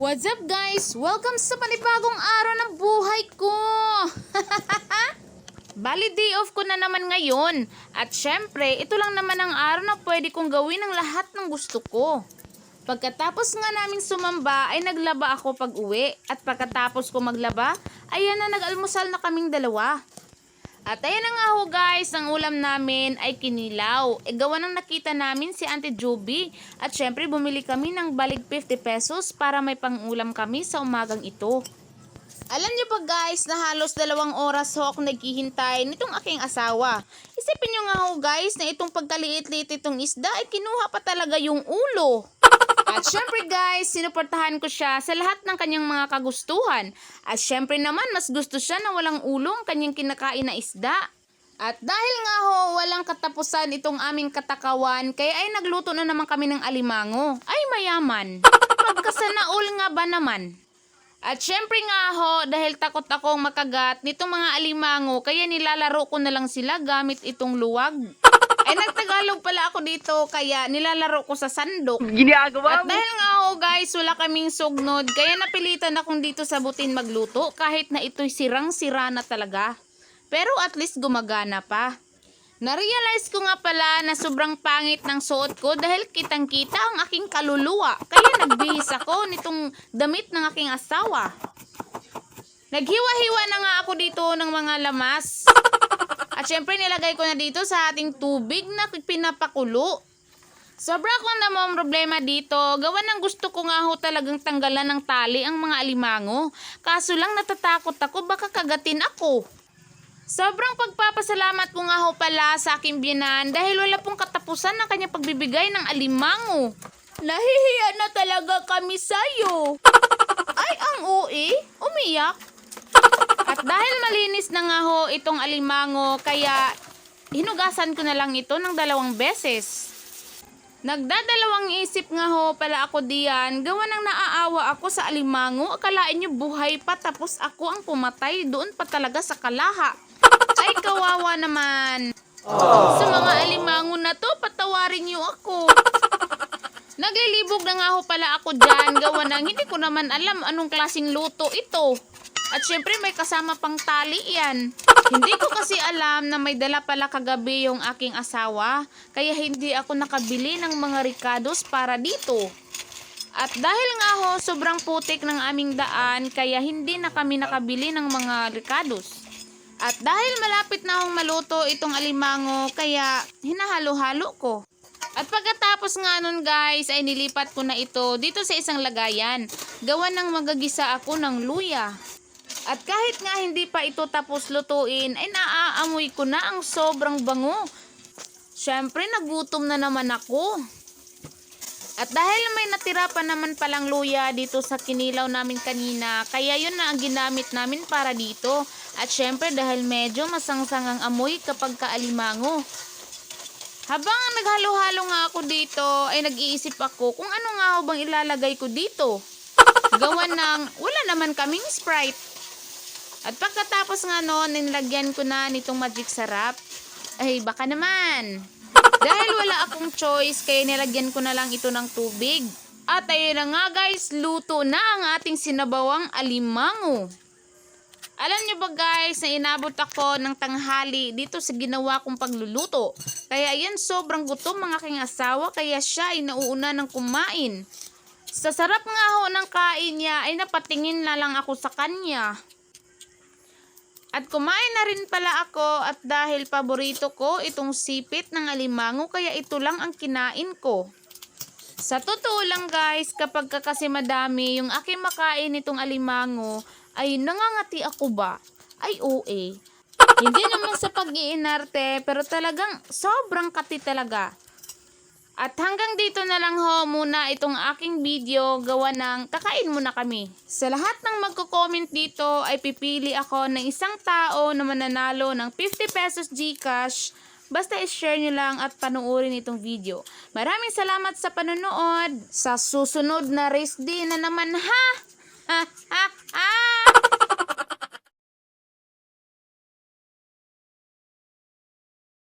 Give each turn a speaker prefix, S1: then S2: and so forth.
S1: What's up guys? Welcome sa panibagong araw ng buhay ko! Bali day off ko na naman ngayon. At syempre, ito lang naman ang araw na pwede kong gawin ang lahat ng gusto ko. Pagkatapos nga naming sumamba ay naglaba ako pag uwi. At pagkatapos ko maglaba, ayan na nag-almusal na kaming dalawa. At ayan na nga ho guys, ang ulam namin ay kinilaw. Gawa ng nakita namin si Auntie Joby. At syempre bumili kami ng balig 50 pesos para may pang-ulam kami sa umagang ito. Alam niyo pa guys na halos 2 oras ho ako naghihintay nitong aking asawa. Isipin niyo nga ho guys na itong pagkaliit-liit itong isda ay kinuha pa talaga yung ulo. At syempre guys, sinuportahan ko siya sa lahat ng kanyang mga kagustuhan. At syempre naman, mas gusto siya na walang ulong kanyang kinakain na isda. At dahil nga ho, walang katapusan itong aming katakawan, kaya ay nagluto na naman kami ng alimango. Ay mayaman. Pagkasanaol nga ba naman? At syempre nga ho, dahil takot akong makagat nitong mga alimango, kaya nilalaro ko na lang sila gamit itong luwag. Ay nagtagalog pala ako dito kaya nilalaro ko sa sandok.
S2: Ginagawa
S1: At dahil nga ho guys, wala kaming sugnod, kaya napilitan akong dito sa butin magluto kahit na ito'y sirang-sira na talaga. Pero at least gumagana pa. Narealize ko nga pala na sobrang pangit ng suot ko dahil kitang-kita ang aking kaluluwa. Kaya nagbihis ako nitong damit ng aking asawa. Naghiwa-hiwa na nga ako dito ng mga lamas. At syempre nilagay ko na dito sa ating tubig na pinapakulo. Sobra ko namang problema dito. Gawa ng gusto ko nga ho talagang tanggalan ng tali ang mga alimango. Kaso lang natatakot ako baka kagatin ako. Sobrang pagpapasalamat ko nga ho pala sa aking biyanan dahil wala pong katapusan ng kanyang pagbibigay ng alimango. Nahihiya na talaga kami sa'yo. Ay, ang ui, umiyak. At dahil malinis na nga ho itong alimango, kaya hinugasan ko na lang ito ng 2 beses. Nagdadalawang isip nga ho pala ako diyan, gawa ng naaawa ako sa alimango. Akalain niyo buhay pa tapos ako ang pumatay doon pa talaga sa kalaha. Ay kawawa naman. Sa mga alimango na to, patawarin niyo ako. Naglilibog na nga ho pala ako diyan, gawa ng hindi ko naman alam anong klaseng luto ito. At syempre may kasama pang tali yan. Hindi ko kasi alam na may dala pala kagabi yung aking asawa. Kaya hindi ako nakabili ng mga ricados para dito. At dahil nga ho, sobrang putik ng aming daan, kaya hindi na kami nakabili ng mga ricados. At dahil malapit na akong maluto itong alimango, kaya hinahalo-halo ko. At pagkatapos nga nun guys, ay nilipat ko na ito dito sa isang lagayan. Gawa ng magagisa ako ng luya. At kahit nga hindi pa ito tapos lutuin, ay naaamoy ko na ang sobrang bango. Syempre, nagutom na naman ako. At dahil may natira pa naman palang luya dito sa kinilaw namin kanina, kaya yun na ang ginamit namin para dito. At syempre, dahil medyo masangsang ang amoy kapag kaalimango. Habang naghalo-halo nga ako dito, ay nag-iisip ako kung ano nga ho bang ilalagay ko dito. Gawa ng, wala naman kaming Sprite. At pagkatapos nga noon, nilagyan ko na nitong magic sarap. Ay, baka naman. Dahil wala akong choice, kaya nilagyan ko na lang ito ng tubig. At ayun na nga guys, luto na ang ating sinabawang alimango. Alam niyo ba guys, na inabot ako ng tanghali dito sa ginawa kong pagluluto. Kaya yan, sobrang gutom ang aking asawa, kaya siya ay nauuna ng kumain. Sa sarap nga ho ng kain niya, ay napatingin na lang ako sa kanya. At kumain na rin pala ako at dahil paborito ko itong sipit ng alimango kaya ito lang ang kinain ko. Sa totoo lang guys, kapag kasi madami yung aking makain itong alimango, ay nangangati ako ba? Ay oe. Hindi naman sa pag-iinarte pero talagang sobrang kati talaga. At hanggang dito na lang ho muna itong aking video, gawa ng kakain muna kami. Sa lahat ng magko-comment dito ay pipili ako ng isang tao na mananalo ng 50 pesos GCash. Basta i-share nyo lang at panuorin itong video. Maraming salamat sa panonood. Sa susunod na race day na naman ha! Ha ha ha!